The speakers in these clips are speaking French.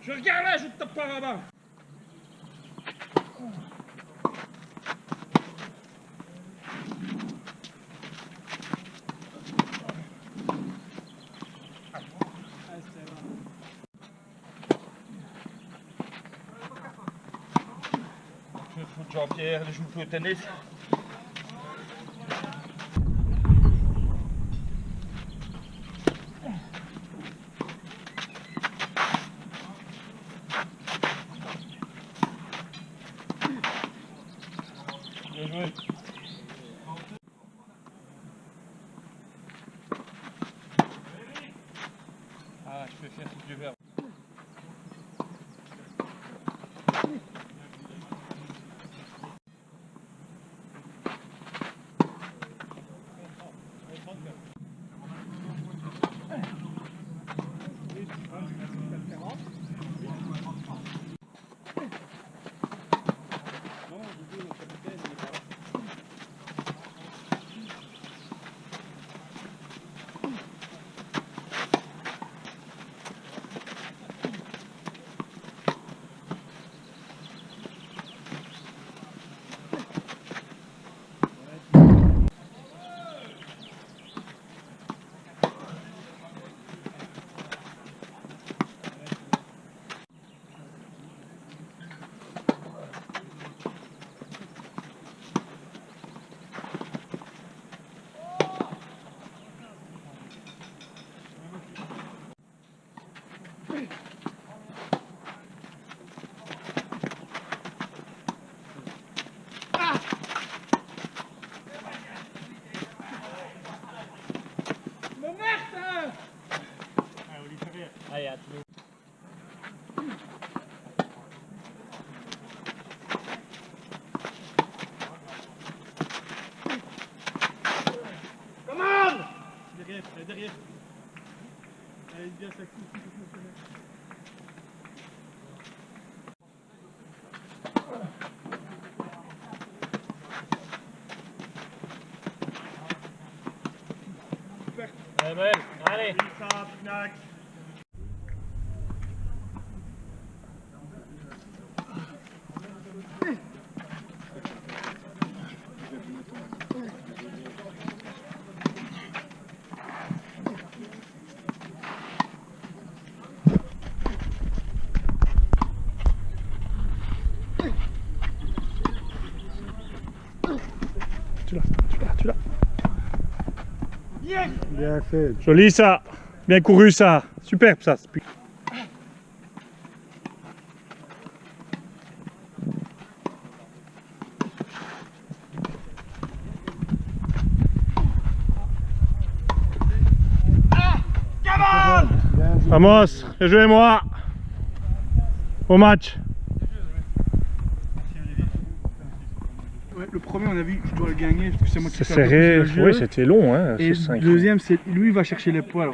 Je regarde là, je te tape pas là-bas. Je fous Jean-Pierre, je joue plus au tennis. Bien joué. Ah, je peux faire ce que je veux. Allez, à tous. Commande! Derrière, derrière. Allez, bien, ça coupe. Allez, belle, allez! Tu l'as. Yes! Bien fait. Joli ça. Bien couru ça. Superbe ça. Vamos, bien joué moi. Au match. Ouais, le premier, on a vu, je dois le gagner parce que c'est moi qui C'est fais serré. le jeu. Oui, c'était long. Hein, Et ce le 5. deuxième, c'est lui, il va chercher les poils.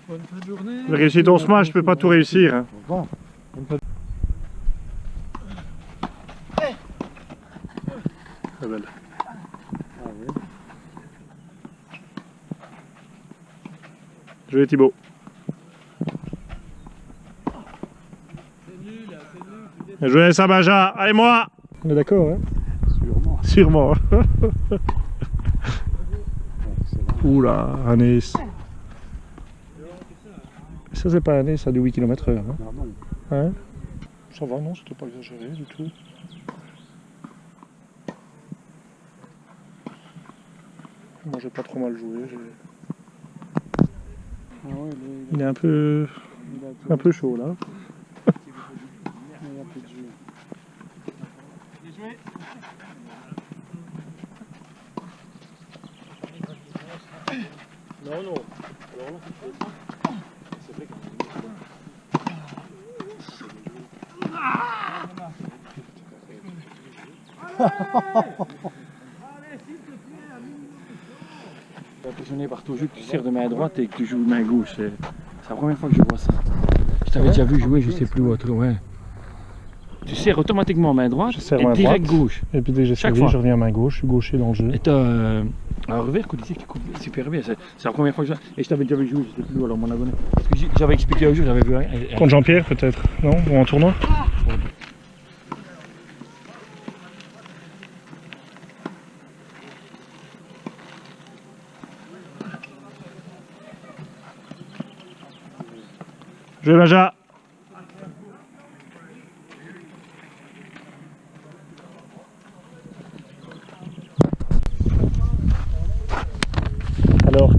Bonne fin de journée. J'ai réussi ton smash, je peux pas tout réussir. Hein. Très belle. Joué Thibaut. Bien joué Sabaja. Allez moi. On est d'accord, hein? Sûrement. Oula, Anis. Ça c'est pas Anis, ça du 8 km/h. Hein? Hein? Ça va, non, c'était pas exagéré du tout. Moi j'ai pas trop mal joué. Il est un peu chaud là. Non, non. Alors là, c'est vrai Je suis impressionné par ton jeu que tu sers de main droite et que tu joues de main gauche. C'est la première fois que je vois ça. Je t'avais déjà vu jouer, je sais plus où autre. Ouais. Tu sers automatiquement main droite et main direct droite. gauche. Et puis dès que j'ai servi, je reviens main gauche, je suis gaucher dans le jeu. Et t'as un revers qu'on disait que tu coupes super bien. C'est la première fois que je vois. Et je t'avais déjà vu jouer, je sais plus où alors mon abonné. Parce que j'avais expliqué un jour, j'avais vu un. Contre Jean-Pierre peut-être, non? Ou en tournoi? Jouez Benja. Alors,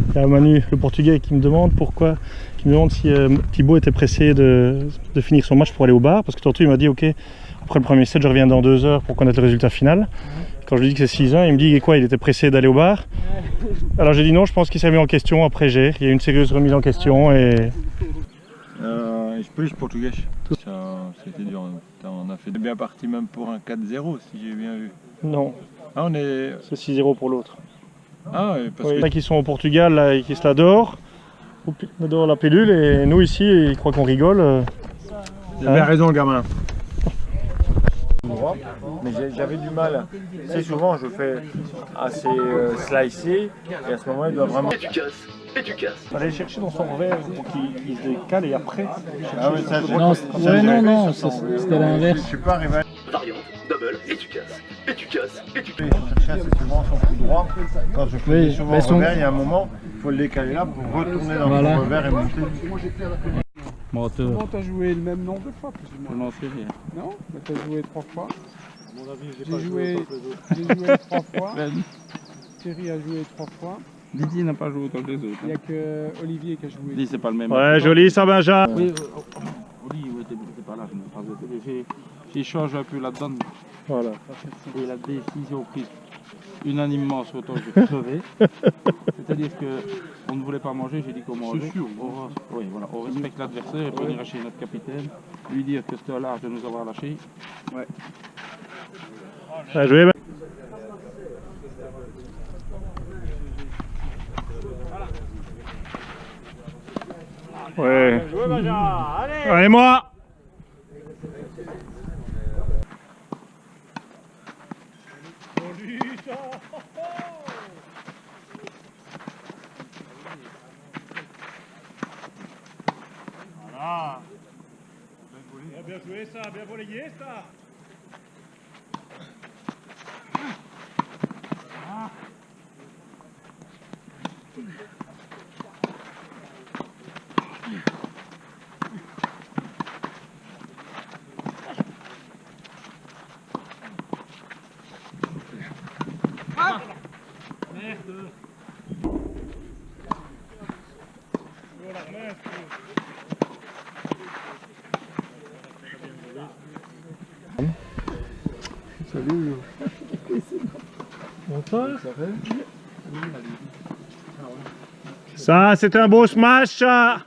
il y a Manu, le Portugais, qui me demande pourquoi, qui me demande si Thibaut était pressé de finir son match pour aller au bar, parce que tantôt il m'a dit ok, après le premier set je reviens dans 2 heures pour connaître le résultat final. Quand je lui dis que c'est 6-1, il me dit et quoi, il était pressé d'aller au bar. Alors j'ai dit non, je pense qu'il s'est mis en question après Gers, il y a eu une sérieuse remise en question et... Ich spreche Portugais. C'était dur. On a fait bien parti même pour un 4-0 si j'ai bien vu. Non, Ah, on est. c'est 6-0 pour l'autre. Ah, oui, parce Il y en que. a qui sont au Portugal là, et qui se l'adorent, adorent la pilule, et nous ici, ils croient qu'on rigole. Il avait raison, le gamin. Mais j'avais du mal. C'est souvent, je fais assez slicé, et à ce moment, il doit vraiment. Il fallait chercher dans son revers pour qu'il se décale et après. Ah, oui, ça, Non, non, c'était l'inverse. Je suis pas arrivé à. Variante, double, et tu casses, et tu casses, et tu casses. Je cherchais assez souvent son coup droit. Quand je faisais Oui, souvent mais son- revers, il y a un moment, il faut le décaler là pour retourner dans Voilà. le revers et monter. Moteur. Bon, t'as joué le même nombre de fois, plus ou Je moins. n'en sais rien. Non? Mais t'as joué 3 fois. J'ai joué 3 fois. Thierry a joué 3 fois. Didier n'a pas joué autant que les autres. Il n'y a que Olivier qui a joué. Didier, c'est pas le même. Ouais, joli ça, Benja. Oui, Oli, ouais, t'es pas là, je n'ai pas été. J'ai changé un peu la donne. Voilà. Et la décision prise unanimement sur autant que je crevais. C'est-à-dire qu'on ne voulait pas manger, j'ai dit qu'on mangeait. Oui, voilà, on respecte l'adversaire et puis on ira chez notre capitaine, lui dire que c'était à l'âge de nous avoir lâchés. Bien joué, Ben. Ouais. Allez moi. Bien joué ça, bien volayé ça. Salut. Ça, c'est un beau smash ça.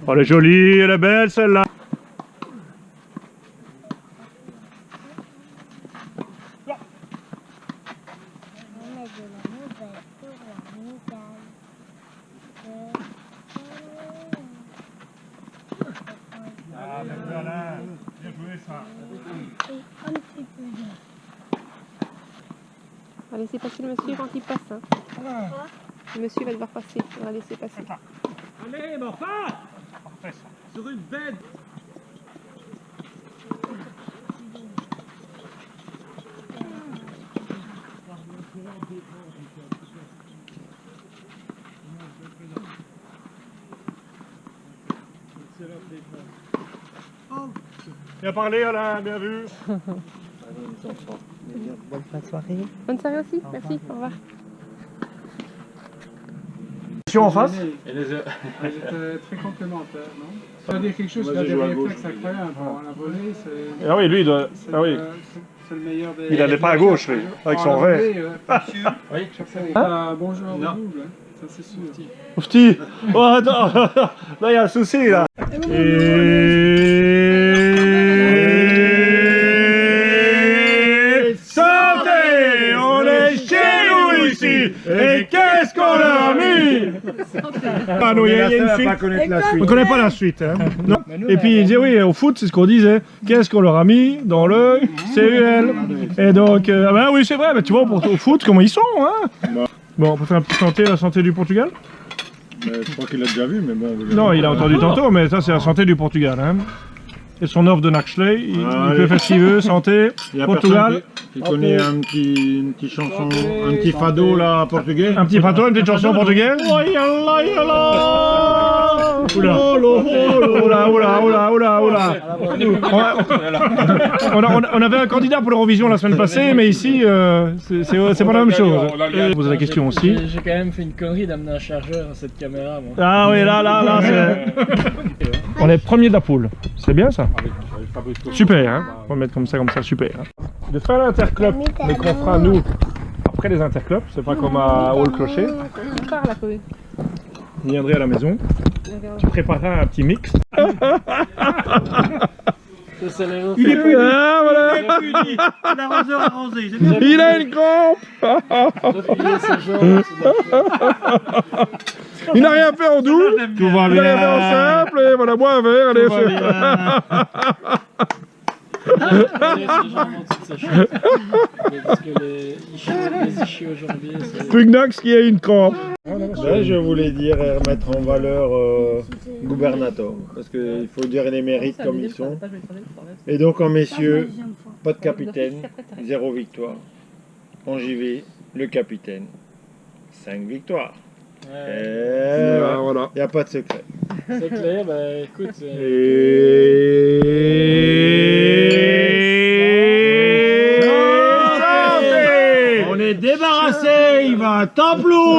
Oh, elle est jolie, elle est belle celle-là. Ah, ben voilà, bien joué ça. On va laisser passer le monsieur quand il passe. Hein. Le monsieur va devoir passer, on va laisser passer. Allez, mon frère! Sur une bête! Bien parlé Alain, bien vu. Bonne soirée aussi, merci, au revoir. En face. Elles étaient très complémentaires, non? Ça veut dire quelque chose qui a des réflexes incroyables. On l'a volé, c'est... Ah oui, lui il doit. Ah oui. C'est le meilleur des... Il n'allait pas à gauche, lui, avec son verre. Bonjour au double, hein. Ça c'est sûr. Oufti. Oh, attends. Là, il y a un souci, là. Et... Santé. On est chez nous ici. Et qu'est-ce qu'on a mis? Ah non, il y a une suite. On ne connaît pas la suite. Hein. Non. Et puis il disait oui, au foot, c'est ce qu'on disait. Qu'est-ce qu'on leur a mis dans le CUL? Et donc, ah ben oui, c'est vrai, mais tu vois, au foot, comment ils sont, hein? Bon, on peut faire un petit santé, la santé du Portugal? Je crois qu'il a déjà vu, mais bon. Non, il a entendu tantôt, mais ça, c'est la santé du Portugal. Hein. Et son offre de Naxley, il peut faire ce qu'il veut, santé, Portugal. Il connaît une petite chanson, un petit fado là, portugais. Un petit fado, une petite chanson portugaise. Oula, oula, oula, oula, oula, oula. On avait un candidat pour l'Eurovision la semaine passée, mais ici, c'est pas la même chose. Je pose la question aussi. J'ai quand même fait une connerie d'amener un chargeur à cette caméra, moi. Ah oui, là, c'est... On est premier de la poule. C'est bien ça? Super, hein? On va mettre comme ça, super. Hein. De faire l'interclub, mais qu'on fera nous après les interclubs, c'est pas comme à Haut le Clocher. Je viendrai à la maison, tu prépareras un petit mix. Il est puni. Ah, voilà. Il est puni. L'arroseur arrosé. Il a une crampe. Il n'a rien fait en doux. Tout va bien. Il a rien fait en simple. Et voilà, bois un verre. Allez, Pugnax qui a une crampe. Ben, je voulais dire mettre en valeur Gouvernator, parce qu'il faut dire les mérites comme ils sont. Et donc en messieurs, pas de capitaine, 0 victoire. En JV, le capitaine, 5 victoires. Voilà, il n'y a pas de secret. C'est clair, bah écoute. On est débarrassé, il va à Templou.